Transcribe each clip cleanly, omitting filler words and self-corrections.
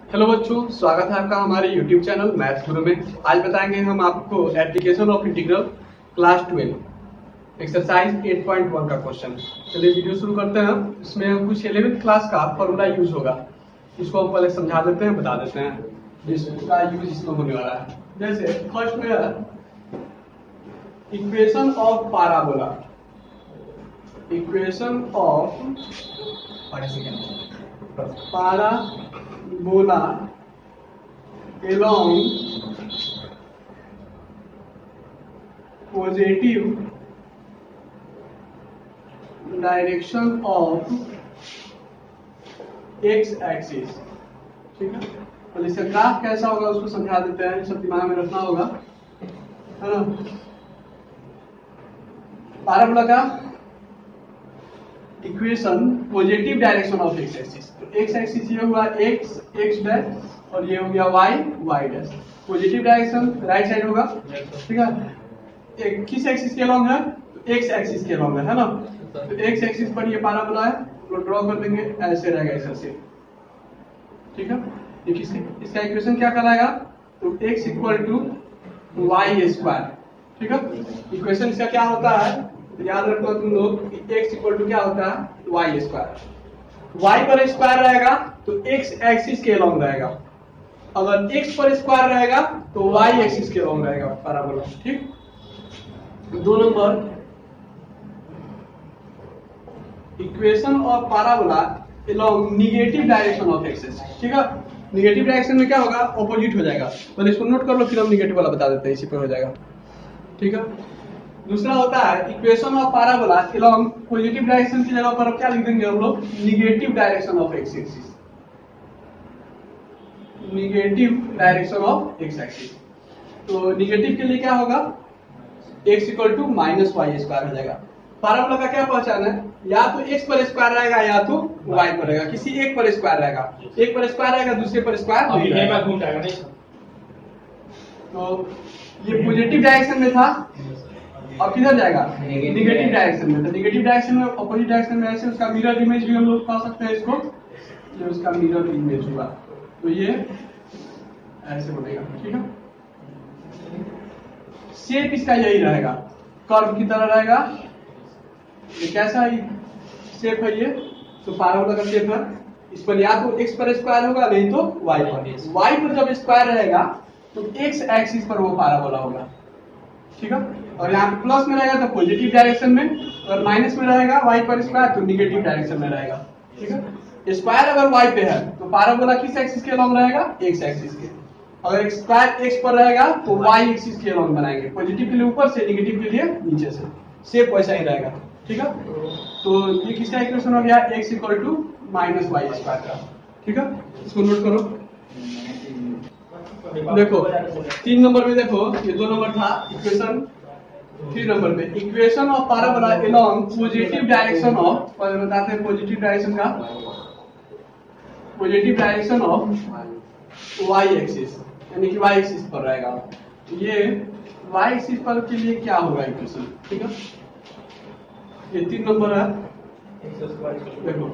Hello बच्चों, स्वागत है आपका हमारे YouTube चैनल मैथ्स गुरु में। आज बताएंगे हम आपको application of integral class 12 exercise 8.1 का क्वेश्चन। चलिए वीडियो शुरू करते हैं। इसमें कुछ 11th क्लास का फॉर्मूला यूज होगा, इसको हम पहले समझा देते हैं, बता देते हैं जिसका यूज इसमें होने वाला है। जैसे फर्स्ट में है equation of parabola. Equation of parabola along positive direction of x axis। ठीक है, और इसका ग्राफ कैसा होगा उसको समझा देते हैं, सब दिमाग में रखना होगा, है ना। पैराबोला का equation positive direction of x axis. तो एक्स एक्सिस ये हुआ एक्स एक्स डैश और ये हो गया y y dash. Positive direction right side होगा, ठीक है। एक किस एक्सिस के अलॉन्ग है? तो एक्स एक्सिस के अलॉन्ग है ना। तो एक्स एक्सिस पर ये पैराबोला है, तो ड्रॉ कर देंगे, ऐसे रहेगा ऐसा से, ठीक है। इसका इक्वेशन क्या कहलाएगा? तो x equal to y square, ठीक है। इक्वेशन इसका क्या होता है, याद रखो तुम लोग, x इक्वल टू क्या होता है? Y square. y पर स्क्वायर रहेगा तो x एक्सिस के अलॉन्ग रहेगा, अगर x पर स्क्वायर रहेगा तो y एक्सिस के अलॉन्ग रहेगा पैराबोला, ठीक। 2 number equation of parabola along negative direction of axis, ठीक है। निगेटिव डायरेक्शन में क्या होगा? ऑपोजिट हो जाएगा। पहले इसको नोट कर लो, फिर हम निगेटिव वाला बता देते हैं, इसी पर हो जाएगा, ठीक है। दूसरा होता है equation of parabola along positive direction की जगह पर क्या लिख देंगे हम लोग? Negative direction of x axis. Negative direction of x axis. तो निगेटिव के लिए क्या होगा? x equal to minus y square हो जाएगा। पैराबोला का क्या पहचान है? या तो x पर स्क्वायर रहेगा या तो y पर रहेगा, किसी एक पर स्क्वायर रहेगा। एक पर स्क्वायर रहेगा, दूसरे पर स्क्वायर नहीं रहेगा। तो ये पॉजिटिव डायरेक्शन में था, अब किधर जाएगा? निगेटिव डायरेक्शन में। तो निगेटिव डायरेक्शन में, अपोजिट डायरेक्शन में ऐसे उसका मिरर इमेज भी हम लोग पा सकते हैं इसको। ये उसका मिरर इमेज हुआ, तो ये ऐसे बनेगा, ठीक है। शेप इसका यही रहेगा, कर्व की तरह रहेगा। ये कैसा शेप है ये? तो पैराबोला का शेप है। इस पर या तो x पर स्क्वायर होगा, नहीं तो y पर। y पर जब स्क्वायर रहेगा तो x एक्सिस पर वो पैराबोला होगा, ठीक है। और यहाँ पे प्लस में रहेगा तो पॉजिटिव डायरेक्शन में, और माइनस में रहेगा y पर स्क्वायर तो निगेटिव डायरेक्शन में रहेगा, ठीक है। स्क्वायर अगर y पे है तो पैराबोला किस एक्सिस के अलॉन्ग रहेगा? x एक्सिस के। अगर स्क्वायर x पर रहेगा तो y एक्सिस के अलॉन्ग बनाएंगे, पॉजिटिव के लिए ऊपर से, निगेटिव के लिए नीचे से। शेप वैसा ही रहेगा, ठीक है। तो ये किसका इक्वेशन हो गया? x equal to minus y square का, ठीक है। इसको नोट करो। देखो 3 नंबर में, देखो ये 2 नंबर था इक्वेशन। 3 नंबर पे equation of parabola along positive direction of, पहले बताते हैं पॉजिटिव डायरेक्शन का। Positive direction of y axis, यानी कि वाई एक्सिस पर रहेगा। ये वाई एक्सिस पर के लिए क्या होगा इक्वेशन, ठीक है। ये 3 नंबर है। देखो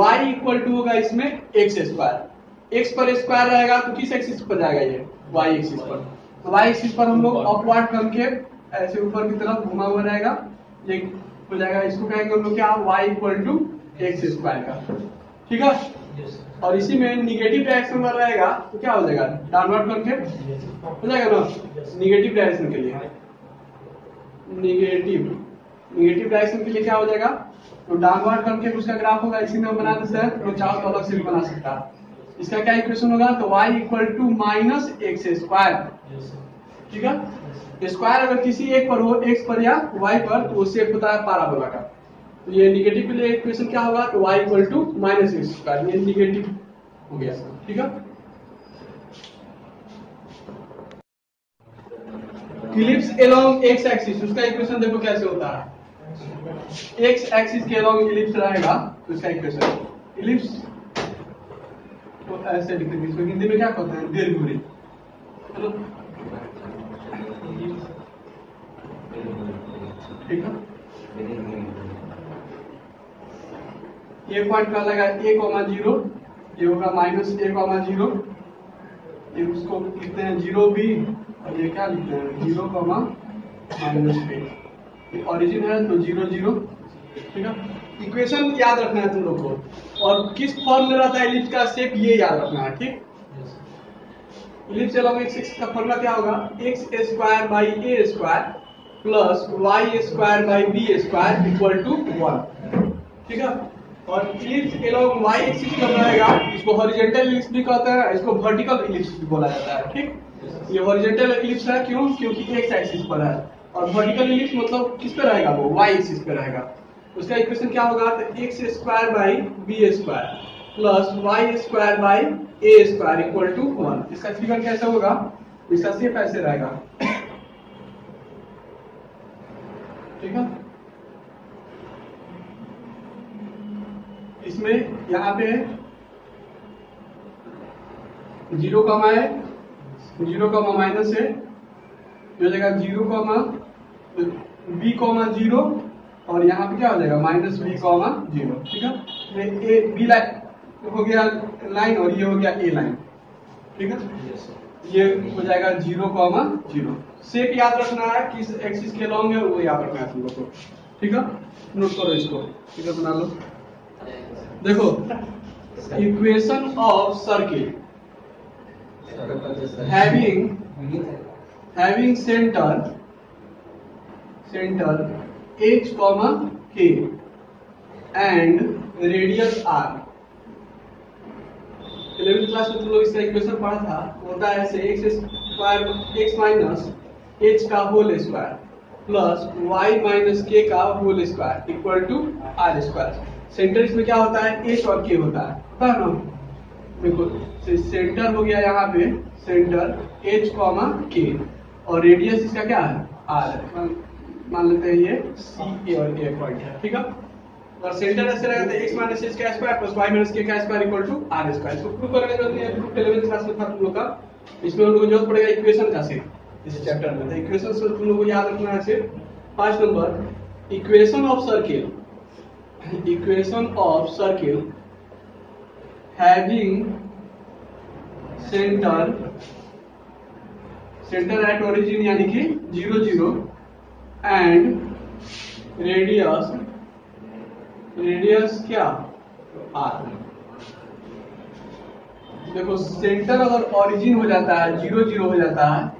y इक्वल टू होगा इसमें एक्स स्क्वायर। एक्स पर स्क्वायर रहेगा तो किस एक्सिस पर जाएगा? ये y एक्सिस पर। तो y एक्सिस पर हम लोग अपवर्ड करके ऐसे ऊपर की तरफ घुमा हुआ रहेगा, ये हो जाएगा। इसको कहेंगे हम लोग क्या? y equal to x square का, ठीक है। और इसी में निगेटिव डायरेक्शन में रहेगा तो क्या हो जाएगा? डाउनवर्ड करके हो जाएगा ना, निगेटिव डायरेक्शन के लिए। निगेटिव डायरेक्शन के लिए क्या हो जाएगा? तो डाउनवर्ड करके उसका ग्राफ होगा। इसी में हम बना देते हैं, तो चाहो तो अलग से भी बना सकता है। इसका क्या इक्वेशन होगा? तो y equal to minus x square, ठीक है। स्क्वायर अगर किसी एक पर हो, x पर या y पर, तो वो शेप होता है पैराबोला का। तो ये निगेटिव के लिए इक्वेशन क्या होगा? तो y equal to minus x square, ये निगेटिव हो गया, ठीक है। इलिप्स अलोंग x एक्सिस, उसका इक्वेशन देखो कैसे होता है। x एक्सिस के अलोंग इलिप्स रहेगा तो इसका इक्वेशन इलिप्स तो ऐसे लिख देंगे। इसको हिंदी में क्या कहते हैं? दीर्घवृत्त, चलो ठीक है। ये पॉइंट का लगा a, 0 ये होगा -a,0, ये उसको लिखते हैं 0b, और ये क्या लिखते हैं 0, -a। ओरिजिन है तो 0 0, ठीक है। इक्वेशन याद रखना है तुम लोग को, और किस फॉर्म में रहता है इलिप्स का शेप ये याद रखना है, ठीक। इलिप्स अलोंग एक्स का फॉर्मूला क्या होगा, x² plus y² equal to 1, ठीक है। और इलिप्स अलोंग y एक्सिस कब रहेगा, इसको हॉरिजॉन्टल इलिप्स भी कहते हैं, इसको वर्टिकल इलिप्स भी बोला जाता है, ठीक। ये हॉरिजॉन्टल इलिप्स है क्यों, क्योंकि x एक्सिस पर है, और वर्टिकल इलिप्स मतलब किस पे रहेगा, वो y एक्सिस पे रहेगा। उसका इक्वेशन क्या होगा, तो x² plus y² equal to 1। इसका फिगर कैसे होगा, इसका शेप ऐसे रहेगा, ठीक है। इसमें यहाँ पे 0, है 0, माइनस है, हो जाएगा 0, b, 0, और यहाँ पे क्या हो जाएगा -b, 0, ठीक है। ए बी लाइन हो गया लाइन, और ये हो गया ए लाइन, ठीक है। ये हो जाएगा 0, 0। शेप याद रखना है, किस एक्सिस के लॉन्ग है वो याद रखना है तुम लोग को, ठीक है। नोट करो इसको, ठीक है, बना लो। देखो, equation of circle having centre h, k and radius r। 11th class में तुम लोग इसका इक्वेशन पढ़ा था, होता है ऐसे x माइनस h का whole square plus y minus k का whole square equal to r square. Centre इसमें क्या होता है, h और k होता है ना। देखो सेंटर हो गया यहाँ पे, सेंटर h, k, और रेडियस इसका क्या है, r है। मान लेते हैं ये C, A और A पॉइंट है, ठीक है। और सेंटर ऐसे रहेगा तो x माइनस h का square plus y minus k का square equal to r square. इसको प्रूव करने की जरूरत नहीं है, प्रूफ 11th क्लास में था तुम लोग का। इसमें हम लोग को जरूरत पड़ेगा इक्वेशन का सिर्फ इस चैप्टर में। तो इक्वेशन से तुम लोग को याद रखना है सिर्फ 5 number, equation of circle having centre at origin यानी कि 0 0 एंड रेडियस क्या, r। देखो सेंटर अगर ओरिजिन हो जाता है 0 0 हो जाता है,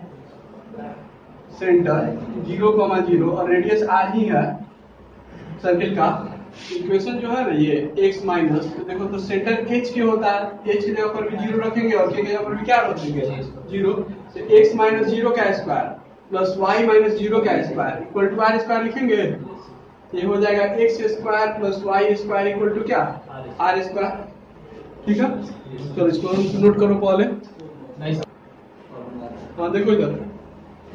सेंटर 0, 0 और रेडियस r ही है सर्किल का। इक्वेशन जो है ना ये x माइनस, देखो तो सेंटर h के होता है, h की जगह पर भी 0 रखेंगे और k की जगह पर भी क्या रखेंगे 0, तो x माइनस 0 का स्क्वायर प्लस y माइनस 0 का square equal to r square लिखेंगे। ये हो जाएगा x square plus y square equal to क्या, r स्क्वायर, ठीक है। तो इसको नोट करो पहले। हाँ देखो इधर,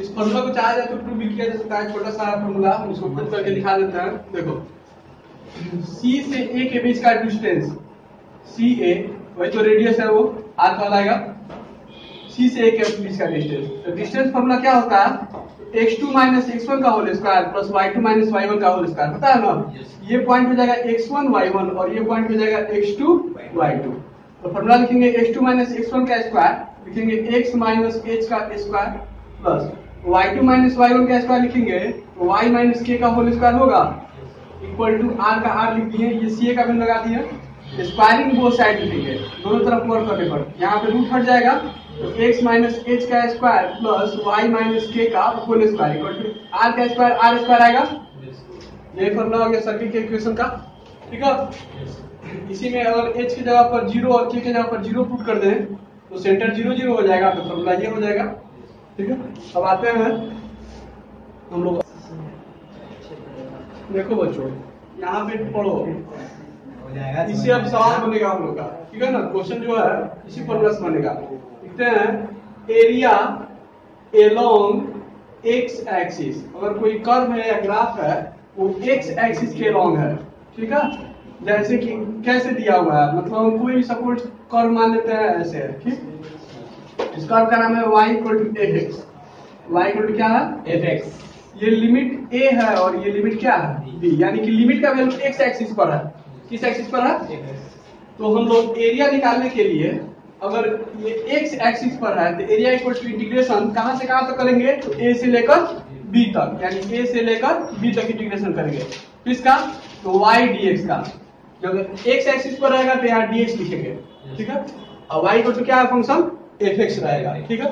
इस फॉर्मूला को चाहा जाए तो प्रूव भी किया जा सकता है, छोटा सा फॉर्मूला, हम इसको प्रूव करके दिखा देते हैं। देखो C से A के बीच का डिस्टेंस, CA वही तो रेडियस है वो r कहलाएगा। C से A के बीच का डिस्टेंस, तो डिस्टेंस फॉर्मूला क्या होता है, x2 माइनस x1 का whole square plus y2 minus y1 का होल स्क्वायर, पता है ना। ये पॉइंट हो जाएगा x1 y1 और ये पॉइंट हो जाएगा x2 y2। तो फॉर्मूला लिखेंगे x2 माइनस x1 का स्क्वायर लिखेंगे x माइनस h का square plus y2 minus y1 का स्क्वायर लिखेंगे तो y माइनस k का होल स्क्वायर होगा इक्वल टू r का r लिख दिए, ये ca का भी लगा दिए, स्क्वायरिंग बोथ साइड लिखेंगे, दोनों तरफ वर्क करने पर यहाँ पे रूट हट जाएगा, तो x माइनस h का square plus y minus k का whole square equal to r का स्क्वायर r स्क्वायर आएगा। ये फॉर्मूला हो गया सर्किल के इक्वेशन का, ठीक है। इसी में अगर h की जगह पर 0 और k की जगह पर 0 पुट कर दें तो सेंटर 0 0 हो जाएगा, तो फॉर्मूला ये हो जाएगा, ठीक है। अब आते हैं हम लोग, देखो बच्चों यहाँ पे पढ़ो, इससे अब सवाल बनेगा हम लोग का, ठीक है ना। क्वेश्चन जो है इसी फॉर्मूला से बनेगा। लिखते हैं एरिया एलोंग एक्स एक्सिस, अगर कोई कर्व है या ग्राफ है वो एक्स एक्सिस के एलोंग है, ठीक है। जैसे कि कैसे दिया हुआ है, मतलब हम कोई भी सपोज कर्व मान लेते हैं ऐसे है, ठीक। इस कर्व का नाम है y equal to fx, y equal to क्या है fx। ये लिमिट a है और ये लिमिट क्या है b, यानी कि लिमिट का वैल्यू x एक्सिस पर है। किस एक्सिस पर है, तो हम लोग एरिया निकालने के लिए अगर ये एक्स एक्सिस पर है तो एरिया इक्वल टू इंटीग्रेशन कहां से कहां तक करेंगे, तो ए से लेकर बी तक, यानी ए से लेकर बी तक इंटीग्रेशन करेंगे। किसका, तो वाई डीएक्स का। जब एक्स एक्सिस पर रहेगा तो यहाँ डीएक्स लिखेंगे, ठीक है। और वाई इक्वल टू क्या है, फंक्शन एफ एक्स रहेगा, ठीक है।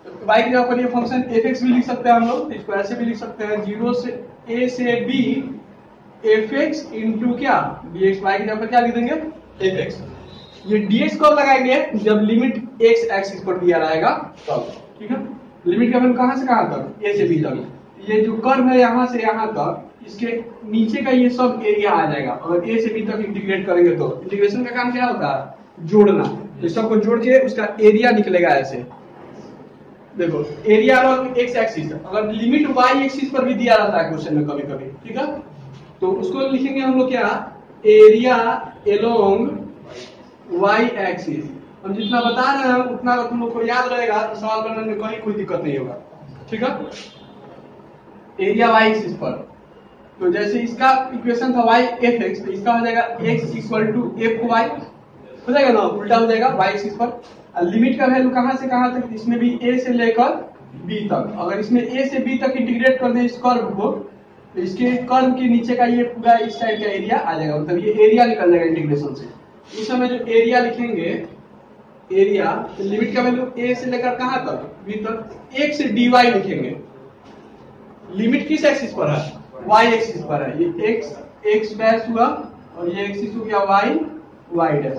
तो वाई की जगह पर ये फंक्शन एफ एक्स भी लिख सकते हैं हम लोग, इसको ऐसे भी लिख सकते हैं, 0 से ए से बी एफ एक्स इंटू क्या डी एक्स। वाई की जगह पर क्या लिख देंगे, एफ एक्स। ये dx कब लगाएंगे, जब लिमिट x एक्सिस पर दिया रहेगा तब, ठीक है। लिमिट का वैल्यू कहां से कहां तक, a से b तक। ये जो कर्व है यहां से यहां तक, इसके नीचे का ये सब एरिया आ जाएगा। अगर a से b तक इंटीग्रेट करेंगे तो इंटीग्रेशन का काम क्या होता है, जोड़ना। तो सबको जोड़ के उसका एरिया निकलेगा ऐसे। देखो एरिया अलॉन्ग x एक्सिस, अगर लिमिट y एक्सिस पर भी दिया रहता है क्वेश्चन में कभी कभी, ठीक है, तो उसको लिखेंगे हम लोग क्या, एरिया अलोंग y एक्सिस। हम जितना बता रहे हैं उतना अगर तुम लोग को याद रहेगा तो सवाल करने में कहीं कोई दिक्कत नहीं होगा, ठीक है। एरिया y एक्सिस पर, तो जैसे इसका इक्वेशन था y एफ एक्स, तो इसका हो जाएगा x equal to f y, हो जाएगा ना, उल्टा हो जाएगा y एक्सिस पर। लिमिट का वैल्यू कहां से कहां तक, इसमें भी a से लेकर b तक। अगर इसमें a से b तक इंटीग्रेट कर दें इस कर्व को, तो इसके कर्व के नीचे का ये पूरा इस साइड का एरिया आ जाएगा, मतलब ये एरिया निकल जाएगा इंटीग्रेशन से। इस समय जो एरिया लिखेंगे, एरिया लिमिट का वैल्यू a से लेकर कहां तक, b तक, x से dy लिखेंगे। लिमिट किस एक्सिस पर है, y एक्सिस पर है। ये x डैश हुआ और ये एक्सिस हो गया y डैश।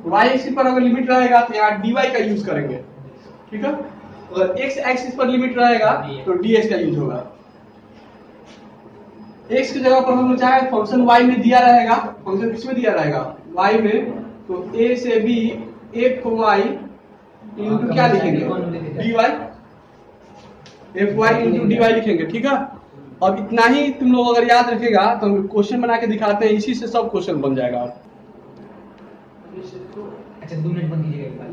y एक्सिस पर अगर लिमिट रहेगा तो यहाँ dy का यूज करेंगे, ठीक है। अगर x एक्सिस पर लिमिट रहेगा तो dx का यूज होगा। x की जगह पर हम लोग चाहे फंक्शन y में दिया रहेगा, फंक्शन किसमें दिया रहेगा, y में, तो a से b एफ वाई इंटू क्या लिखेंगे, dy, f y into dy लिखेंगे, ठीक है। अब इतना ही तुम लोग अगर याद रखेगा तो हम क्वेश्चन बना के दिखाते हैं, इसी से सब क्वेश्चन बन जाएगा। अच्छा 2 मिनट बन कीजिएगा।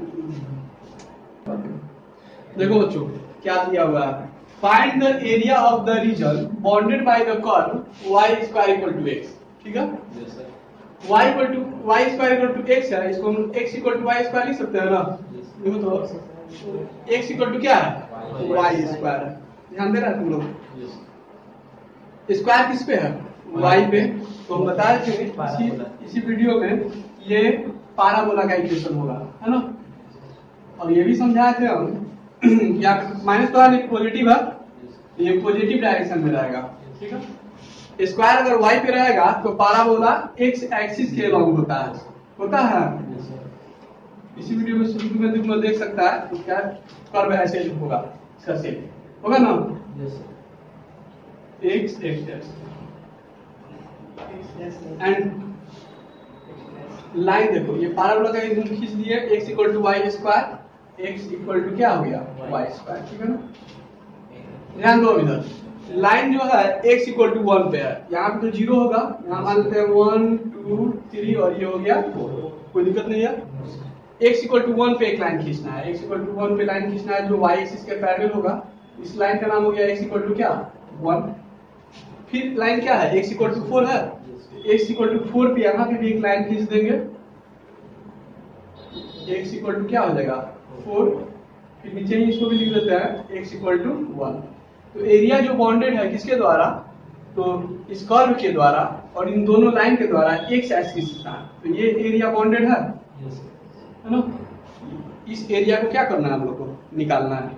देखो बच्चों क्या दिया हुआ है, find the area of the region bounded by the curve y square equal to x, ठीक है। y square equal to x है, इसको हम x equal to y square लिख सकते हैं ना। देखो तो x इक्वल टू क्या है, y स्क्वायर है, ध्यान दे रहा है तुम लोग। स्क्वायर किस पे है, y पे। तो हम बता रहे थे इसी वीडियो में ये पाराबोला का इक्वेशन होगा, है ना। और ये भी समझाए थे हम क्या माइनस तो है पॉजिटिव है, ये पॉजिटिव डायरेक्शन में रहेगा, ठीक है। स्क्वायर अगर y पे रहेगा तो पाराबोला x एक्सिस के अलॉन्ग होता है। इसी वीडियो में शुरू में तुम लोग देख सकता है तो क्या कर्व ऐसे होगा, इसका शेप होगा ना, x एंड लाइन देखो ये पाराबोला का एकदम खींच दिए, x equal to y square, x equal to क्या हो गया वाई स्क्वायर, ठीक है ना। ध्यान दो इधर लाइन जो है x इक्वल टू 1 पे है, यहाँ पे तो 0 होगा, यहाँ मान लेते हैं 1 2 3 और ये हो गया 4, कोई दिक्कत नहीं है। x इक्वल टू 1 पे एक लाइन खींचना है, x इक्वल टू 1 पे लाइन खींचना है जो y एक्सिस के पैरेलल होगा। इस लाइन का नाम हो गया x इक्वल टू क्या 1। फिर लाइन क्या है, x इक्वल टू 4 है, x इक्वल टू 4 पे यहाँ पे भी एक लाइन खींच देंगे, x इक्वल टू क्या हो जाएगा 4। फिर नीचे ही इसको भी लिख देते हैं x इक्वल टू 1। तो एरिया जो बाउंडेड है किसके द्वारा, तो इस कर्व के द्वारा और इन दोनों लाइन के द्वारा x एक्सिस का, तो ये एरिया बाउंडेड है ना। इस एरिया को क्या करना है हम लोग को निकालना है,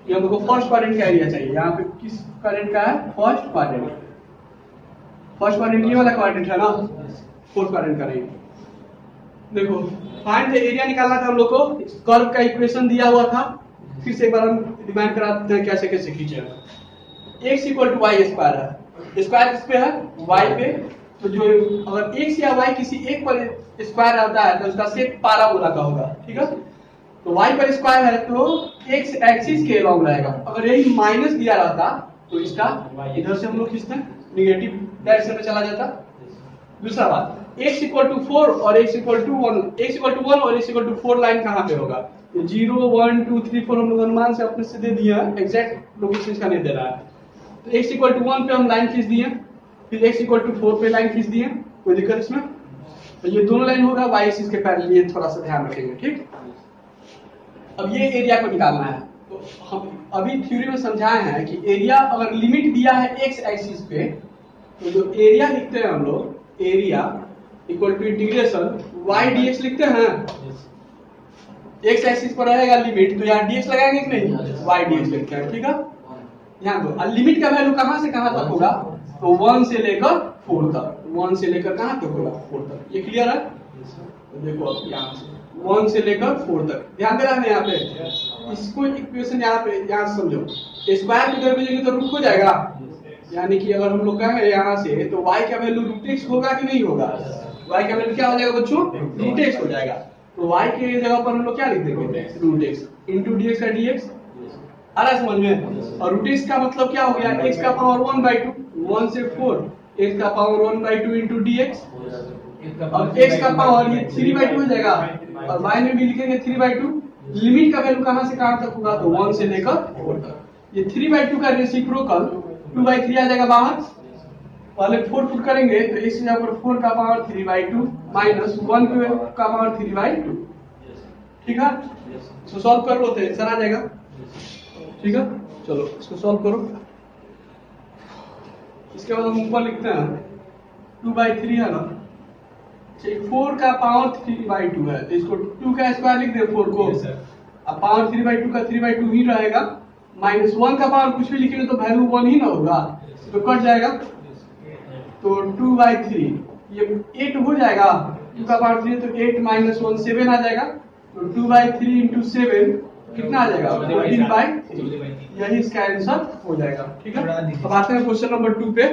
ये हम लोग को फर्स्ट क्वाड्रेंट का एरिया चाहिए। यहाँ पे किस क्वाड्रेंट का है, फर्स्ट क्वाड्रेंट। फर्स्ट क्वाड्रेंट ये वाला क्वाड्रेंट है ना, फोर्थ क्वाड्रेंट का नहीं। देखो फाइंड द एरिया निकालना था हम लोग को, कर्व का इक्वेशन दिया हुआ था, फिर से एक बार हम रिमाइंड कराते हैं कैसे कैसे खींचेगा। x equal to y square है, स्क्वायर किस पे है y पे, तो जो अगर x या y किसी एक पर स्क्वायर आता है तो उसका शेप पाराबोला का होगा, ठीक है। तो y पर स्क्वायर है तो x एक्सिस के अलॉन्ग रहेगा। अगर यही माइनस दिया रहता तो इसका इधर से हम लोग खींचते निगेटिव डायरेक्शन में चला जाता। दूसरा बात x इक्वल टू 4 और x equal to 1, x equal to 1 और x इक्वल टू 4 लाइन कहाँ पे होगा, 0 1 2 3 4 हम लोग अनुमान से अपने से दे दिया, एग्जैक्ट लोकेशन इसका नहीं दे रहा है। तो x इक्वल टू 1 पे हम लाइन खींच दिए, फिर x इक्वल टू 4 पे लाइन खींच दिए, कोई दिक्कत इसमें तो ये दोनों लाइन होगा y एक्सिस के पैरेलल, ये थोड़ा सा ध्यान रखेंगे, ठीक। अब ये एरिया को निकालना है, तो हम अभी थ्योरी में समझाए हैं कि एरिया अगर लिमिट दिया है x एक्सिस पे, तो जो एरिया लिखते हैं हम लोग, area equal to integration y dx लिखते हैं। x एक्सिस पर रहेगा लिमिट, तो यहाँ dx लगाएंगे कि नहीं, y dx लिखते हैं, ठीक है। ध्यान दो, लिमिट का वैल्यू कहाँ से कहाँ तक होगा, तो 1 से लेकर 4 तक, 1 से लेकर कहाँ तक होगा, 4 तक। ये क्लियर है? तो देखो अब यहाँ से 1 से लेकर 4 तक ध्यान दे रहा है यहाँ पे। इसको इक्वेशन यहाँ पे यहाँ से समझो, स्क्वायर की तरफ भेजेंगे तो रूट हो जाएगा, यानी कि अगर हम लोग कहेंगे यहाँ से, तो y का वैल्यू रूट x होगा कि नहीं होगा, y का वैल्यू क्या हो जाएगा बच्चों, रूट x हो जाएगा। तो y के जगह पर हम लोग क्या लिख देंगे, root x into d x का dx, आ रहा समझ में। और रूट x का मतलब क्या हो गया, x का पावर 1/2, 1 से 4, x का पावर 1/2 इंटू dx, और x का पावर ये 3/2 हो जाएगा, और y में भी लिखेंगे 3/2। लिमिट का वैल्यू कहां से कहां तक होगा, तो 1 से लेकर 4 तक। ये 3/2 का रेसिप्रोकल 2/3 आ जाएगा बाहर, पहले 4 पुट करेंगे तो इस जगह पर 4 का पावर 3/2 माइनस 1 का पावर 3/2, ठीक है। इसको सॉल्व कर लो तो आंसर आ जाएगा, ठीक है। चलो इसको सॉल्व करो। इसके बाद हम ऊपर लिखते हैं 2/3 है ना, 4 का पावर 3/2 है, तो इसको 2 का स्क्वायर लिख दे 4 को, अब पावर 3/2 का 3/2 ही रहेगा, माइनस 1 का पावर कुछ भी लिखेंगे तो वैल्यू 1 ही ना होगा, तो कट जाएगा। तो 2/3 ये 8 हो जाएगा, 2 का पावर 3 तो 8 माइनस 1 7 आ जाएगा, तो 2/3 इंटू 7 कितना आ जाएगा, 14/3। यही इसका आंसर हो जाएगा, ठीक है। अब आते हैं क्वेश्चन नंबर 2 पे।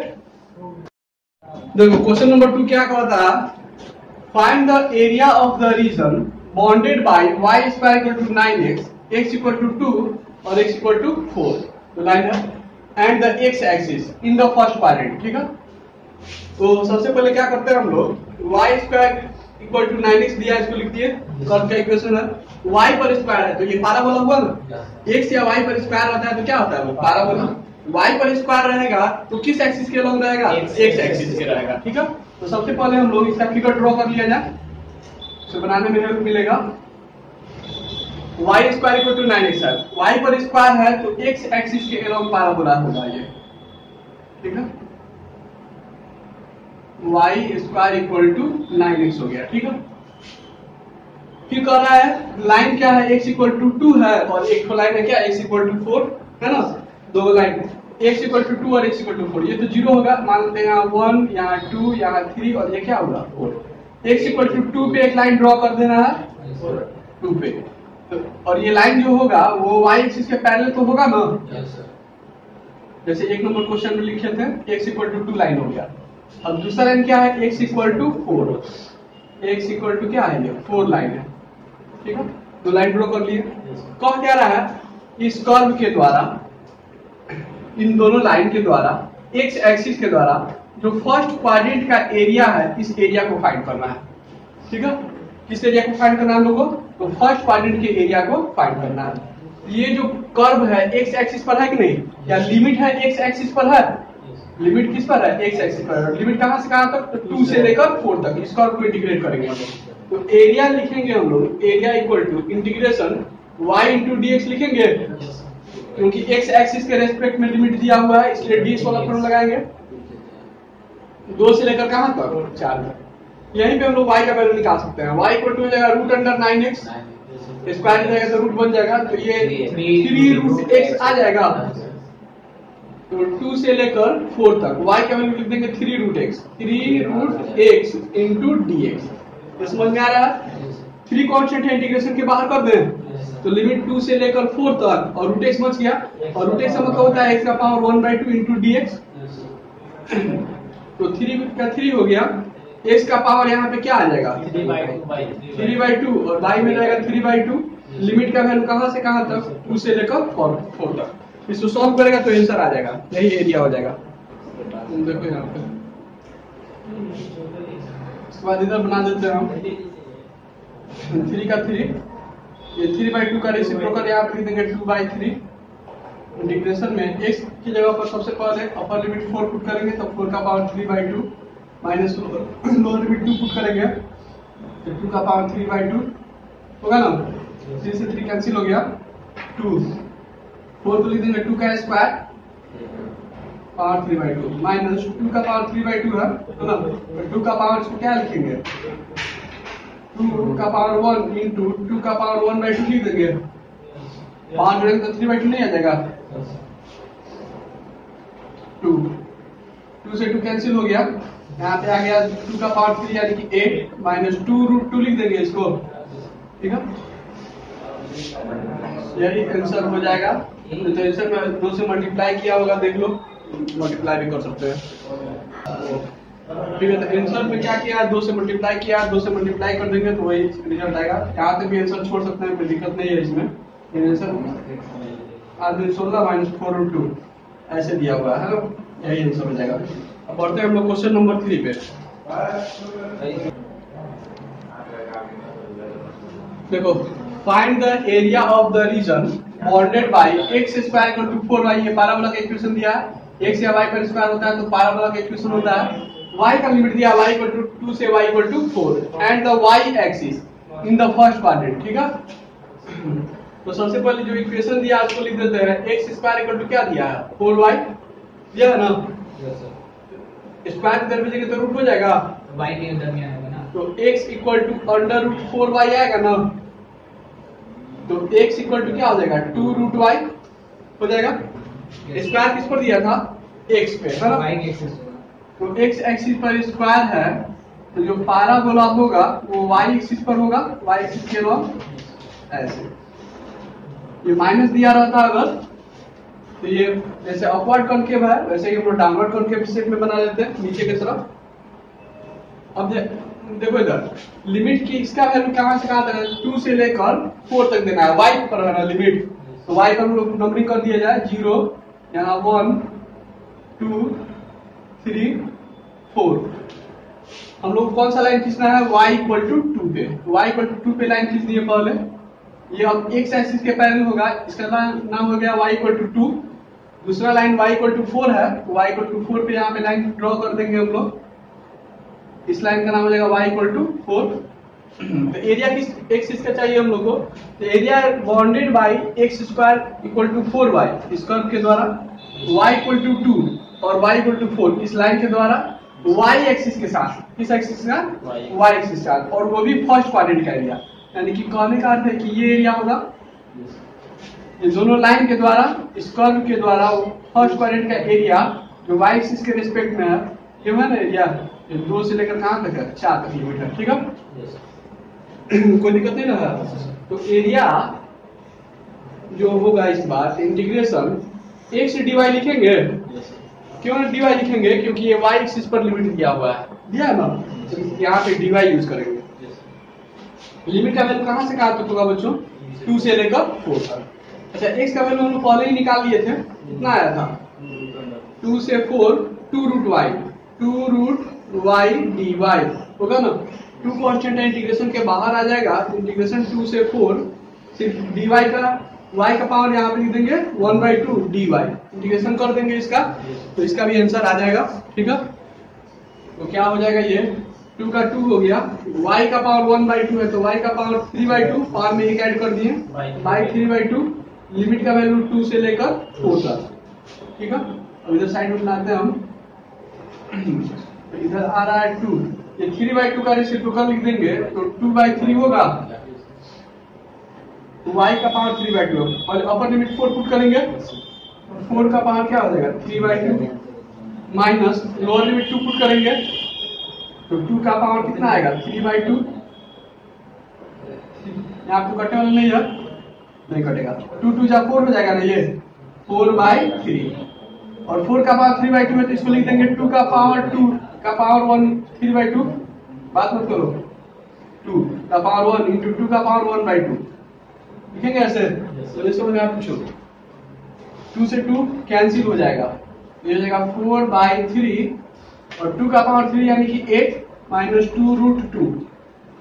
देखो क्वेश्चन नंबर 2 क्या कहता है, find the area of the region bounded by y square equal to 9x, x equal to 2 और x इक्वल टू 4, तो लाइन है, and the x axis in the first quadrant, ठीक है। तो सबसे पहले क्या करते हैं हम लोग, y square equal to 9x दिया, इसको लिख दिए, कर्व का इक्वेशन है, y पर स्क्वायर है तो ये पैराबोला हुआ ना, x या y पर स्क्वायर होता है तो क्या होता है वो पैराबोला। y पर स्क्वायर रहेगा तो किस एक्सिस के लॉन्ग रहेगा, x एक्सिस के रहेगा, ठीक है। तो सबसे पहले हम लोग इसका फिगर ड्रॉ कर लिया जाए, इसे बनाने में हेल्प मिलेगा। y square equal to 9x है, y पर स्क्वायर है तो x एक्सिस के अलोंग पैराबोला होगा ये, ठीक है। y square equal to 9x हो गया, ठीक है। फिर कह रहा है लाइन क्या है, x इक्वल टू 2 है, और एक लाइन है क्या, x इक्वल टू 4 है ना, दो लाइन x इक्वल टू 2 और x इक्वल टू 4, ये तो 0 होगा, मान लेते हैं यहाँ 1, यहाँ 2, यहाँ 3, और ये क्या होगा 4। x इक्वल टू 2 पे एक लाइन ड्रॉ कर देना है 2 पे, तो और ये लाइन जो होगा वो y एक्सिस के पैरेलल तो होगा ना, जैसे एक नंबर क्वेश्चन में लिखे थे x इक्वल टू 2 लाइन हो गया। अब दूसरा लाइन क्या है, x equal to 4, x equal to क्या है, ये 4 लाइन है, ठीक है। तो लाइन ड्रॉ कर लिए। कह क्या रहा है, इस कर्व के द्वारा, इन दोनों लाइन के द्वारा, x एक्सिस के द्वारा जो फर्स्ट क्वाड्रेंट का एरिया है, इस एरिया को फाइंड करना है, ठीक है। किस एरिया को फाइंड करना है हम लोगों को, तो फर्स्ट क्वाड्रेंट के एरिया को फाइंड करना है। ये जो कर्व है x एक्सिस पर है कि नहीं, क्या लिमिट है x एक्सिस पर है, लिमिट किस पर है, x एक्सिस पर है। लिमिट कहां से कहां तक, तो 2 से लेकर 4 तक, इस कर्व को इंटीग्रेट करेंगे हम लोग। तो एरिया लिखेंगे हम लोग, area equal to integration y into dx लिखेंगे, क्योंकि x एक्सिस के रेस्पेक्ट में लिमिट दिया हुआ है, इसलिए dx वाला फॉर्मूला लगाएंगे। 2 से लेकर कहां तक, 4 तक। यहीं पे हम लोग y का वैल्यू निकाल सकते हैं, y इक्वल टू हो जाएगा रूट अंडर 9x, स्क्वायर जाएगा तो रूट बन जाएगा, तो ये 3 रूट x आ जाएगा। तो 2 से लेकर 4 तक y का वैल्यू लिख देंगे 3 रूट x इंटू dx। ये समझ में आ रहा है, 3 कांस्टेंट है, इंटीग्रेशन के बाहर कर दें तो लिमिट 2 से लेकर 4 तक, और रूट x बच गया, और रूट x का मतलब होता है x का पावर 1/2 इंटू dx, तो 3 का 3 हो गया, x का पावर यहाँ पे क्या आ जाएगा 3/2, और y में रहेगा 3/2। लिमिट का वैल्यू कहां से कहां तक, 2 से लेकर 4 तक। इसको सॉल्व करेगा तो आंसर आ जाएगा, यही एरिया हो जाएगा। देखो यहाँ पे, इसके बाद इधर बना देते हैं हम 3 का 3, ये 3/2 का रेसिप्रोकल यहाँ पे लिख देंगे 2/3। इंटीग्रेशन में x की जगह पर सबसे पहले अपर लिमिट 4 पुट करेंगे तो 4 का power 3/2 minus lower limit 2 put करेंगे तो 2 का पावर 3/2 होगा ना, 3 से 3 कैंसिल हो गया, 2 4 को लिख देंगे 2 का स्क्वायर पावर 3/2 माइनस 2 का पावर 3/2 है ना, तो 2 का पावर इसको क्या लिखेंगे, 2 का पावर 1 इंटू 2 का पावर 1/2 लिख देंगे, 5 जोड़ेंगे तो 3/2 नहीं आ जाएगा, 2 से 2 कैंसिल हो गया, यहाँ पे आ गया 2 का पावर 3 यानी कि 8 माइनस 2√2 लिख देंगे इसको, ठीक है, यही आंसर हो जाएगा। तो आंसर में 2 से मल्टीप्लाई किया होगा, देख लो, मल्टीप्लाई भी कर सकते हैं, ठीक है। तो आंसर में क्या किया, 2 से मल्टीप्लाई किया, 2 से मल्टीप्लाई कर देंगे तो वही रिजल्ट आएगा। यहाँ तक भी आंसर छोड़ सकते हैं, कोई दिक्कत नहीं है इसमें। आंसर आदमी 16 माइनस 4√2 ऐसे दिया हुआ है ना, यही आंसर हो जाएगा। अब बढ़ते हैं हम लोग क्वेश्चन नंबर 3 पे। देखो, find the area of the region bounded by x square equal to 4y, ये पैराबोला का इक्वेशन दिया है, x या y पर स्क्वायर होता है तो पैराबोला का इक्वेशन होता है, y का लिमिट दिया y इक्वल टू 2 से y equal to 4 and the y axis in the first quadrant, ठीक है। तो सबसे पहले जो इक्वेशन दिया है उसको लिख देते हैं, x स्क्वायर इक्वल टू क्या दिया है, 4y दिया है ना, स्क्वायर इधर भेजेंगे तो रूट हो जाएगा, y के दरमियान होगा ना, तो x इक्वल टू √4y आएगा ना, तो x इक्वल टू क्या हो जाएगा, 2√y हो जाएगा। स्क्वायर किस पर दिया था, x पे, है ना, y के एक्सिस होगा, तो x एक्सिस पर स्क्वायर है, तो जो पैराबोला होगा वो y एक्सिस पर होगा, y एक्सिस के अलॉन्ग ऐसे, ये माइनस दिया रहता अगर, तो ये जैसे अपवर्ड कॉनकेव है वैसे ही हम लोग डाउनवर्ड कॉनकेव शेप में बना देते हैं नीचे की तरफ। अब देखो इधर लिमिट की, इसका वैल्यू कहां से कहां तक है, 2 से लेकर 4 तक देना है, y पर है ना लिमिट, तो y पर हम लोग नंबरिंग कर दिया जाए 0, यहाँ 1 2 3 4। हम लोग कौन सा लाइन खींचना है, y इक्वल टू 2 पे, y इक्वल टू 2 पे लाइन खींच दिए पहले, ये अब x एक्सिस के पैरेलल होगा, इसका नाम हो गया y इक्वल टू 2, दूसरा लाइन y इक्वल टू 4 है, तो y इक्वल टू 4 पे यहाँ पे लाइन ड्रॉ कर देंगे हम लोग, इस लाइन का नाम हो जाएगा y इक्वल टू 4। तो एरिया किस एक्सिस का चाहिए हम लोग को, तो area bounded by x square equal to 4y, इस कर्व के द्वारा y इक्वल टू 2 और y इक्वल टू 4 इस लाइन के द्वारा y एक्सिस के साथ, किस एक्सिस का, y एक्सिस के साथ, और वो भी फर्स्ट क्वाड्रेंट का एरिया, यानी कि कहने का अर्थ है कि ये एरिया होगा, ये दोनों लाइन के द्वारा, इस कर्व के द्वारा फर्स्ट क्वाड्रेंट का एरिया जो y एक्सिस के रिस्पेक्ट में है, ये है ना एरिया, 2 से लेकर कहां तक है, 4 तक लिमिट है, ठीक है। कोई दिक्कत नहीं रहा। तो एरिया जो होगा इस बार इंटीग्रेशन x dy लिखेंगे, क्यों dy लिखेंगे, क्योंकि ये y एक्सिस पर लिमिट दिया हुआ है, दिया है ना, तो यहाँ पे dy यूज करेंगे। लिमिट का वैल्यू कहां से कहां तक होगा बच्चों, 2 से लेकर 4 तक। अच्छा, x का वैल्यू हम लोग पहले ही निकाल लिए थे, कितना आया था, 2 से 4 2√y dy होगा ना, 2 कांस्टेंट है, इंटीग्रेशन के बाहर आ जाएगा, इंटीग्रेशन 2 से 4 सिर्फ dy का y का पावर यहाँ पे लिख देंगे 1/2 dy, इंटीग्रेशन कर देंगे इसका, तो इसका भी आंसर आ जाएगा, ठीक है। तो क्या हो जाएगा, ये 2 का 2 हो गया, y का पावर 1/2 है तो y का पावर 3/2, पावर में एक ऐड कर दिए बाई 3/2, लिमिट का वैल्यू 2 से लेकर 4 तक, ठीक है। अब इधर साइड में बनाते हैं हम, तो इधर आ रहा है 2, ये 3/2 का रेसिप्रोकल लिख देंगे तो 2/3 होगा, तो y का पावर 3/2 और अपर लिमिट 4 पुट करेंगे, 4 का पावर क्या हो जाएगा 3/2 माइनस लोअर लिमिट 2 पुट करेंगे, तो 2 का पावर कितना आएगा 3/2, यहाँ आपको कटने वाला नहीं है, नहीं कटेगा, 2 2 जा 4 हो जाएगा ना, ये 4/3 और 4 का पावर 3/2 है तो इसको लिख देंगे 2 का पावर 2 का पावर 1 3/2, बात मत करो, 2 का पावर 1 इंटू 2 का पावर 1/2 लिखेंगे ऐसे, तो इसको मैं आप पूछो, 2 से 2 कैंसिल हो जाएगा, ये हो जाएगा 4/3 और 2 का पावर 3 यानी कि 8 माइनस 2√2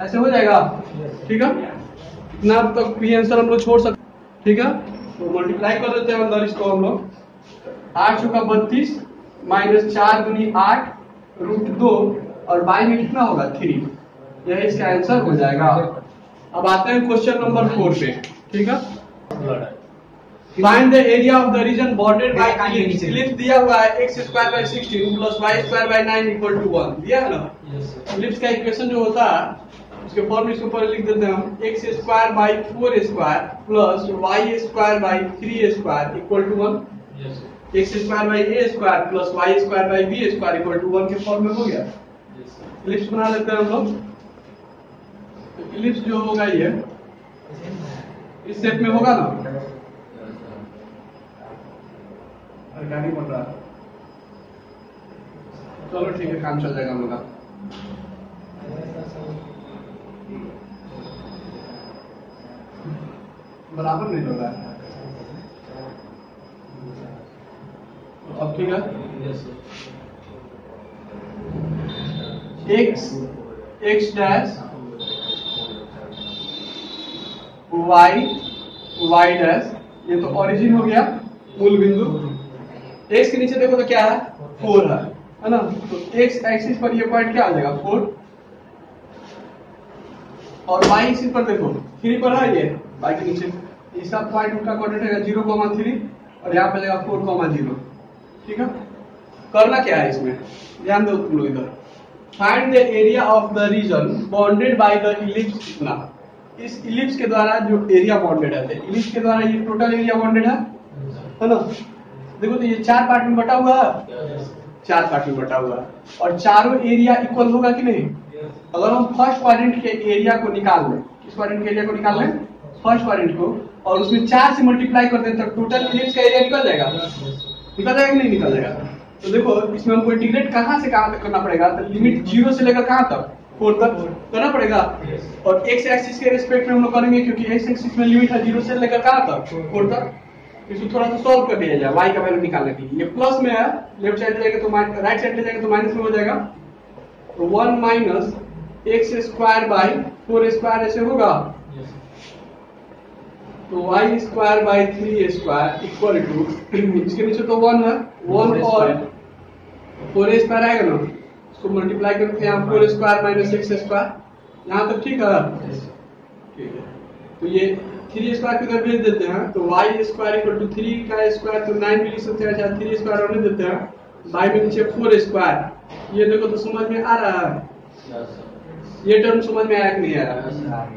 ऐसे हो जाएगा, ठीक है। इतना तक भी आंसर हम लोग छोड़ सकते, ठीक है। तो मल्टीप्लाई कर देते हैं अंदर इसको हम लोग, 8 का 32 माइनस 4 दूनी 8 √2 और बाई में कितना होगा 3, यह इसका आंसर हो जाएगा। अब आते हैं क्वेश्चन नंबर 4 पे, ठीक है। Find the area of the region bordered by ellipse. Ellipse दिया हुआ है x² by 16 plus y² by 9 equal to 1 दिया है ना। इलिप्स का इक्वेशन जो होता है उसके फॉर्म इसको पहले लिख देते हैं हम, x² by 4² plus y² by 3² equal to 1। x² by a² plus y² by b² equal to 1 के फॉर्म में हो गया। इलिप्स बना लेते हैं हम लोग। तो इलिप्स जो होगा ये इस शेप में होगा ना। गाड़ी बन रहा है, चलो ठीक है, काम चल जाएगा हम लोग का। बराबर नहीं हो रहा है, अब ठीक है। x डैश y डैश, ये तो ओरिजिन हो गया, मूल बिंदु। x के नीचे देखो तो क्या है, 4 है ना। तो x एक्सिस पर ये पॉइंट क्या आ जाएगा, 4। और y एक्सिस पर देखो 3 पर है, ये y के नीचे ये सब पॉइंट उनका कोऑर्डिनेट है 0,3 और यहाँ पे जाएगा 4,0। ठीक है। करना क्या है इसमें, ध्यान दो तुम लोग इधर। Find the area of the region bounded by the ellipse. इतना इस इलिप्स के द्वारा जो एरिया बाउंडेड है, इलिप्स के द्वारा ये टोटल एरिया बाउंडेड है ना। देखो तो ये 4 पार्ट में बटा हुआ है, 4 पार्ट में बटा हुआ है, और चारों एरिया इक्वल होगा कि नहीं। अगर हम फर्स्ट क्वाड्रेंट के एरिया को निकाल लें, किस क्वाड्रेंट के एरिया को निकाल लें, फर्स्ट क्वाड्रेंट को, और उसमें 4 से मल्टीप्लाई कर दें तो टोटल इलिप्स का एरिया निकल जाएगा। निकल जाएगा कि नहीं निकल जाएगा। तो देखो इसमें हमको इंटीग्रेट कहां से कहां तक करना पड़ेगा, तो लिमिट 0 से लेकर कहां तक, 4 तक करना पड़ेगा। और x एक्सिस के रिस्पेक्ट में हम लोग करेंगे, क्योंकि x एक्सिस में लिमिट है 0 से लेकर कहां तक, 4 तक। इसको थोड़ा सा सॉल्व कर दिया जाए y का वैल्यू निकालने के लिए। ये प्लस में है, लेफ्ट साइड ले जाएंगे तो राइट साइड ले जाएंगे तो माइनस में हो जाएगा। तो 1 माइनस x² बाई 4² ऐसे होगा। तो y² बाई 3² इक्वल टू, इसके नीचे तो 1 है, 1 और 4² आएगा ना, इसको मल्टीप्लाई करके यहाँ 4² माइनस x², यहाँ तक ठीक है। ठीक है, तो ये 3² की तरफ भेज देते हैं, तो y² इक्वल टू 3 का स्क्वायर तो 9 भी लिख सकते हैं, चाहे 3² होने देते हैं, y में नीचे 4²। ये देखो तो समझ में आ रहा है, ये टर्म समझ में आया कि नहीं आया।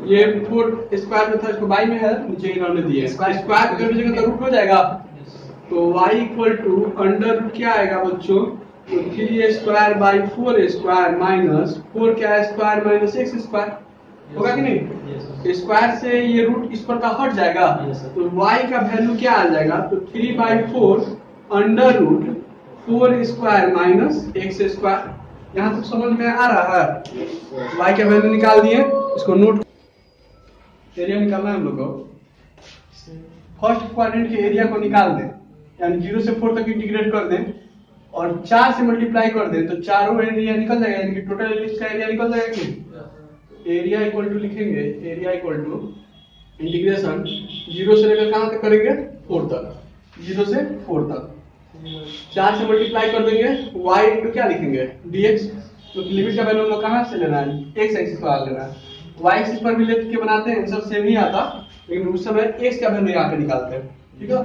ये 4² में था, इसको y में है, नीचे इन्होंने दिए स्क्वायर कर दीजिएगा तो रूट हो जाएगा। तो y equal to under root क्या आएगा बच्चों, तो 3² बाई 4² माइनस 4 का स्क्वायर माइनस x² होगा कि नहीं। स्क्वायर से ये रूट इस पर का हट जाएगा, तो y का वैल्यू क्या आ जाएगा, तो 3/4 अंडर रूट 4² माइनस x²। यहाँ तक समझ में आ रहा है। y का वैल्यू निकाल दिए, इसको नोट, एरिया निकालना है हम लोग को। फर्स्ट क्वाड्रेंट के एरिया को निकाल दें, यानी 0 से 4 तक इंटीग्रेट कर दें और 4 से मल्टीप्लाई कर दें, तो चारों एरिया निकल जाएगा, यानी कि टोटल इलिप्स का एरिया निकल जाएगा कि। एरिया इक्वल टू लिखेंगे, एरिया इक्वल टू इंटीग्रेशन 0 से लेकर कहां तक करेंगे, 4 तक, 0 से 4 तक। 4 से मल्टीप्लाई कर देंगे, y इंटू क्या लिखेंगे, dx। तो लिमिट का वैल्यू हम लोग कहां से लेना है, x एक्सिस पर लेना है। y एक्सिस पर भी लेके बनाते हैं, आंसर सेम ही आता, लेकिन उस समय x का वैल्यू यहाँ पे निकालते हैं। ठीक है,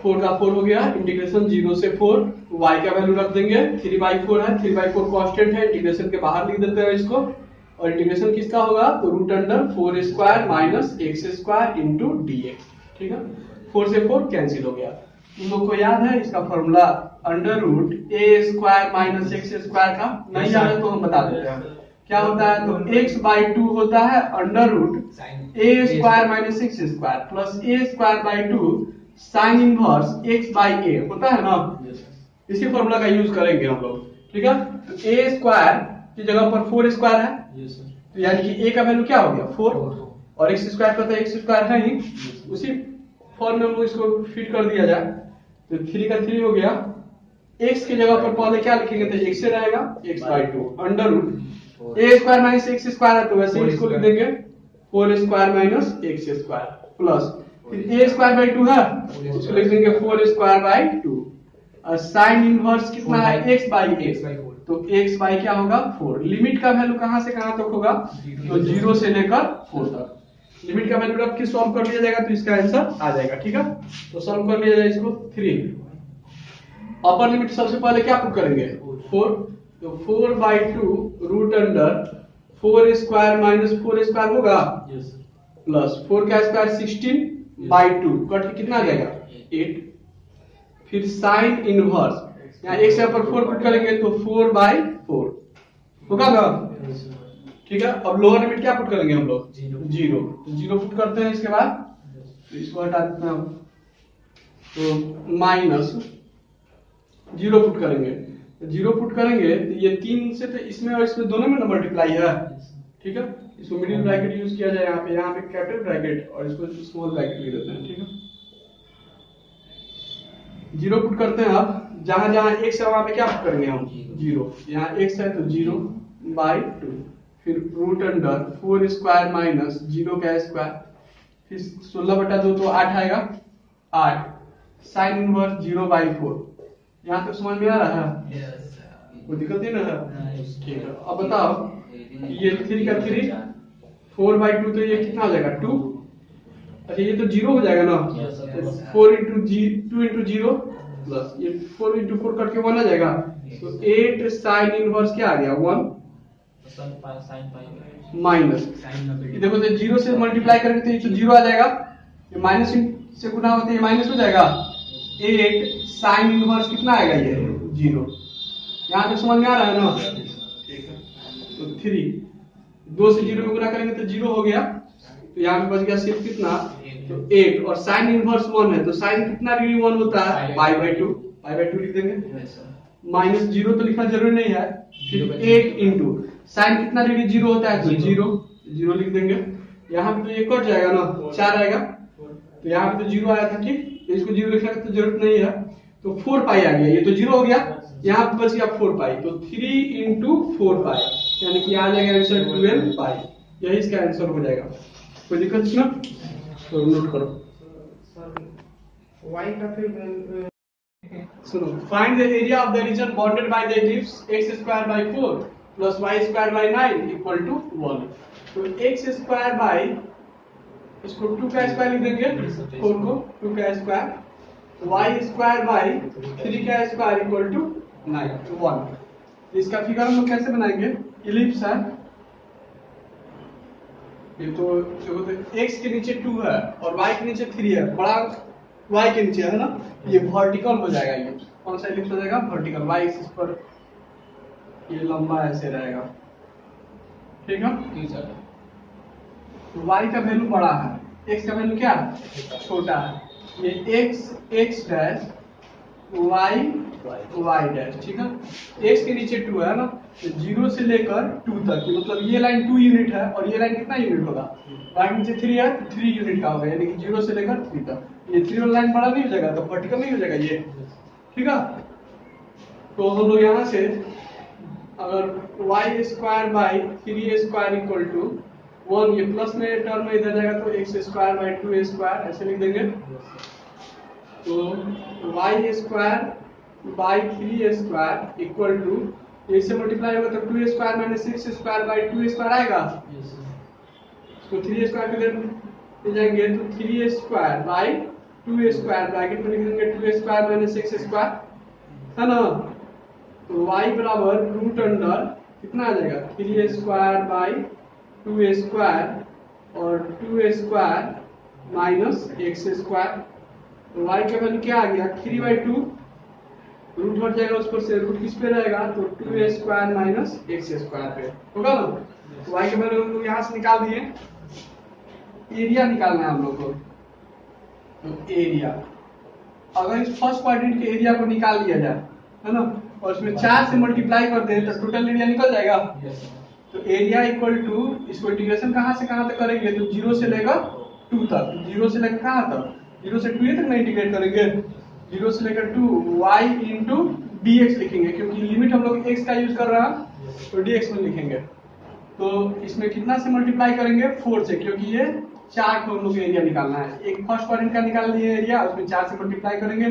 4 का 4 हो गया, इंटीग्रेशन 0 से 4, y का वैल्यू रख देंगे 3/4 है, 3/4 कांस्टेंट है, इंटीग्रेशन के बाहर लिख देते हैं इसको। और इंटीग्रेशन किसका होगा, तो root under 4² minus x² into dx। ठीक है, 4 से 4 कैंसिल हो गया। तुम लोग को याद है इसका formula, under root a² minus x² का। नहीं याद है तो हम बता देते हैं क्या होता है। तो x/2 होता है under root a² minus x² plus a²/2 sine inverse x/a होता है ना। इसी फॉर्मूला का यूज करेंगे हम लोग। ठीक है, तो a² की जगह पर 4² है, तो यानी कि a का वैल्यू क्या हो गया, 4, और x² का तो x² है ही, उसी फॉर्म में हम लोग इसको फिट कर दिया जाए। तो 3 का 3 हो गया, x की जगह पर पहले क्या लिखेंगे, तो x से रहेगा x/2 under root a² minus x² है, तो वैसे ही इसको लिख देंगे 4² माइनस x² प्लस फिर a²/2 है, इसको लिख देंगे 4² बाई 2, और साइन इनवर्स कितना है, x/a। तो एक्स बाई क्या होगा 4। लिमिट का वैल्यू कहां से कहां तक होगा, तो 0 से लेकर 4 तक। लिमिट का वैल्यू रख के सॉल्व कर लिया जाएगा तो इसका आंसर आ जाएगा। ठीक है, तो सॉल्व कर लिया जाए इसको। 3 अपर लिमिट सबसे पहले क्या पुट करेंगे 4, तो 4/2 root under 4 square minus 4 square होगा प्लस 4 का स्क्वायर 16/2 कट के कितना आ जाएगा 8। फिर साइन इनवर्स यहाँ एक से अपर 4 पुट करेंगे तो 4/4 होगा ना। ठीक है, अब लोअर लिमिट क्या पुट करेंगे हम लोग 0, तो 0 पुट करते हैं। इसके बाद तो इसको हटा देते हैं, तो माइनस 0 पुट करेंगे। 0 पुट करेंगे तो ये 3 से तो इसमें और इसमें दोनों में मल्टीप्लाई है। ठीक है, इसको मिडिल ब्रैकेट यूज किया जाए, यहाँ पे कैपिटल ब्रैकेट और इसको स्मॉल ब्रैकेट लिख देते हैं। ठीक है, 0 पुट करते हैं। अब जहां जहां x है वहां पे क्या पुट करेंगे हम 0। यहाँ x है तो 0/2 फिर रूट अंडर 4 स्क्वायर माइनस 0 का स्क्वायर फिर 16/2 तो 8 आएगा 8 साइन इनवर्स 0/4। यहाँ तक समझ में आ रहा है, कोई दिक्कत नहीं ना है। ठीक है, अब बताओ ये 3 का 3 4/2 तो ये कितना हो जाएगा 2। अच्छा ये तो 0 हो जाएगा ना, 4 इंटू 2 इंटू 0 प्लस ये 4 इंटू 4 करके 1 आ जाएगा, तो 8 साइन इनवर्स क्या आ गया 1 माइनस। देखो तो 0 से मल्टीप्लाई करेंगे तो ये तो 0 आ जाएगा, ये माइनस से गुना होते ये माइनस हो जाएगा। 8 साइन इनवर्स कितना आएगा ये 0। यहाँ तक समझ में आ रहा है ना। ठीक है, तो 3 2 से 0 में गुना करेंगे तो 0 हो गया, तो यहाँ पे बच गया सिर्फ कितना तो 8 और साइन इनवर्स 1 है तो साइन कितना डिग्री 1 होता है पाई/2 लिख देंगे। माइनस 0 तो लिखना जरूरी नहीं है, फिर 8 इंटू साइन कितना डिग्री 0 होता है तो 0 लिख देंगे। यहाँ पे तो ये कट जाएगा ना 4 आएगा, तो यहाँ पे तो 0 आया था। ठीक, तो इसको 0 लिखने की तो जरूरत नहीं है, तो 4 पाई आ गया, ये तो 0 हो गया, यहाँ पे बच गया 4 पाई, तो 3 इंटू 4 पाई यानी कि आ जाएगा आंसर 12 पाई। यही इसका आंसर हो जाएगा। कोई दिक्कत ना, तो नोट करो। y का फिर सुनो, find the area of the region bounded by the ellipse x²/4 plus y²/9 equal to 1। तो x² बाय इसको 2 का स्क्वायर लिख देंगे, 4 को 2 का स्क्वायर, y² बाय 3 का स्क्वायर इक्वल टू 9 तो 1। इसका फिगर हम लोग कैसे बनाएंगे, इलिप्स है ये, तो x के नीचे 2 है और y के नीचे 3 है, बड़ा y के नीचे है ना, ये वर्टिकल हो जाएगा। ये कौन सा इलिप्स हो जाएगा वर्टिकल, y एक्सिस पर ये लंबा ऐसे रहेगा। ठीक है, तो y का वैल्यू बड़ा है, x का वैल्यू क्या छोटा है। ये x डैश y डैश। ठीक है, x के नीचे 2 है ना, तो 0 से लेकर 2 तक, मतलब ये लाइन 2 यूनिट है और ये लाइन कितना यूनिट होगा, y के नीचे 3 है तो 3 यूनिट का होगा, यानी कि 0 से लेकर 3 तक। ये 3 वाला लाइन बड़ा नहीं हो जाएगा तो वर्टिकल नहीं हो जाएगा ये। ठीक है, तो हम लोग यहाँ से अगर y²/3a² इक्वल टू 1, ये प्लस में टर्म में इधर जाएगा तो x²/2a² ऐसे लिख देंगे। तो y²/3a² इक्वल टू इससे मल्टीप्लाई होगा तो 2a² माइनस 6²/2a² आएगा। तो 3a² के ले जाएंगे तो 3a²/2a² ब्रैकेट में लिख देंगे 2a² माइनस 6² है ना। तो y बराबर रूट अंडर कितना आ जाएगा 3a²/2a² और 2a² माइनस x²। तो y का वैल्यू क्या आ गया 3/2, रूट हट जाएगा उस पर से, रूट किस पे रहेगा तो 2a² माइनस x² पे होगा ना। तो y के वैल्यू हम लोग यहाँ से निकाल दिए। एरिया निकालना है हम लोग को, तो एरिया अगर इस फर्स्ट क्वाड्रेंट के एरिया को निकाल लिया जाए है ना, और उसमें 4 से मल्टीप्लाई कर दें तो टोटल एरिया निकल जाएगा। तो एरिया इक्वल टू इसको इंटीग्रेशन कहाँ से कहाँ तक करेंगे तो 0 से लेकर 2 तक, 0 से लेकर कहाँ तक 0 से 2 तक नहीं इंटीग्रेट करेंगे, 0 से लेकर 2 y इंटू dx लिखेंगे, क्योंकि लिमिट हम लोग x का यूज कर रहा है तो dx में लिखेंगे। तो इसमें कितना से मल्टीप्लाई करेंगे 4 से, क्योंकि ये 4 को हम लोग एरिया निकालना है। एक फर्स्ट क्वाड्रेंट का निकाल लिए एरिया, उसमें 4 से मल्टीप्लाई करेंगे,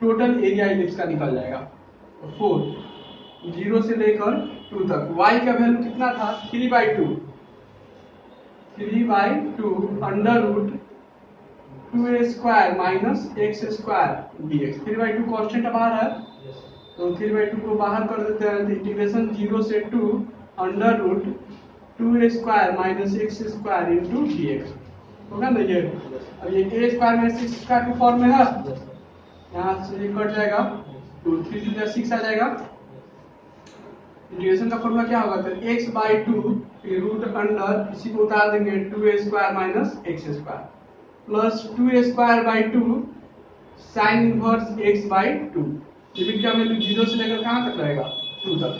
टोटल एरिया इलिप्स का निकल जाएगा। तो 4 0 से लेकर 2 तक। y का वैल्यू कितना था 3/2 under root 2a square minus x square dx। 3/2 constant बाहर है तो 3/2 को बाहर कर देते हैं। इंटीग्रेशन 0 से 2 under root 2a square minus x square into dx होगा ना ये। अब ये a square minus x square के फॉर्म में है, यहाँ से ये कट जाएगा तो 3 to 6 आ जाएगा। इंटीग्रेशन का फॉर्मूला क्या होगा तो x/2 रूट अंडर इसी को उतार देंगे 2a square minus x square plus 2a square by 2 sine inverse x/2। Limit का वैल्यू 0 से लेकर कहां तक रहेगा 2 तक।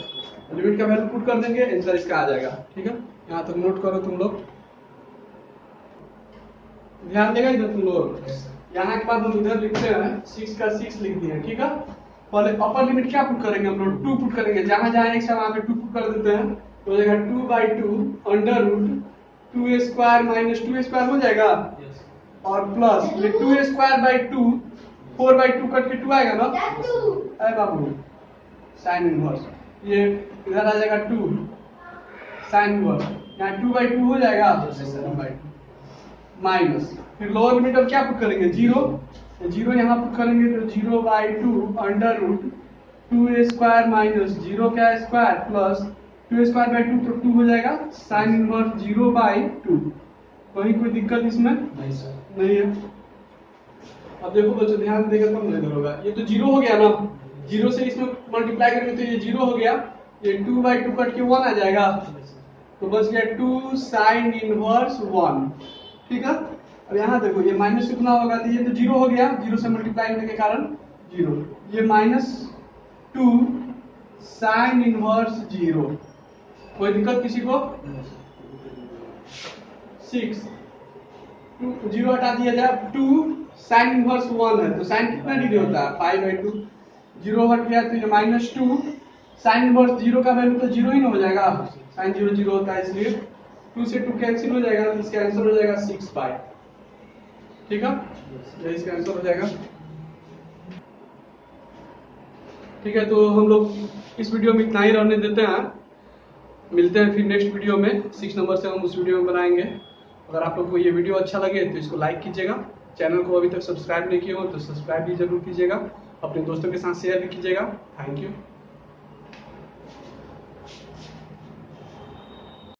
लिमिट का वैल्यू पुट कर देंगे, आंसर इसका आ जाएगा। ठीक है, यहाँ तक नोट करो तुम लोग, ध्यान देगा इधर तुम लोग। यहाँ के बाद हम इधर लिखते हैं 6 का 6 लिख दिए। ठीक है, पहले अपर लिमिट क्या पुट करेंगे हम लोग 2 पुट करेंगे। जहां जहां x है वहां पे 2 पुट कर देते हैं तो हो जाएगा 2/2 under root 2a square minus 2a square हो जाएगा और प्लस ये 2a स्क्वायर बाई 2 4/2 कट के 2 आएगा ना अरे बाबू साइन इनवर्स ये इधर आ जाएगा 2 साइन इनवर्स यहाँ 2/2 हो जाएगा माइनस फिर लोअर लिमिट अब क्या पुट करेंगे 0 यहाँ पुट करेंगे तो 0/2 under root 2a square minus 0 का square plus 2a square by 2 तो 2 हो जाएगा साइन इनवर्स 0/2। कोई दिक्कत इसमें नहीं है। अब देखो बच्चों ध्यान देगा तब नहीं होगा। ये तो 0 हो गया ना, 0 से इसमें मल्टीप्लाई करेंगे तो ये 0 हो गया, ये 2/2 कट के 1 आ जाएगा तो बच गया 2 साइन इनवर्स 1। ठीक है, अब यहाँ देखो ये माइनस कितना होगा तो ये तो 0 हो गया, 0 से मल्टीप्लाई करने के कारण 0, ये -2 साइन इनवर्स 0। कोई दिक्कत किसी को 6 0 हटा दिया जाए 2 साइन इनवर्स 1 है तो साइन कितना डिग्री होता है 5/2। 0 हट गया तो ये -2 साइन इनवर्स 0 का वैल्यू तो 0 ही ना हो जाएगा, साइन 0 0 होता है इसलिए 2 से 2 कैंसिल हो जाएगा तो इसका आंसर हो जाएगा 6/। ठीक है, ये इसका आंसर हो जाएगा। ठीक है, तो हम लोग इस वीडियो में इतना ही रहने देते हैं, मिलते हैं फिर नेक्स्ट वीडियो में। 6 नंबर से हम उस वीडियो में बनाएंगे। अगर आप लोग को ये वीडियो अच्छा लगे तो इसको लाइक कीजिएगा, चैनल को अभी तक सब्सक्राइब नहीं किए हो तो सब्सक्राइब भी जरूर कीजिएगा, अपने दोस्तों के साथ शेयर भी कीजिएगा। Thank you.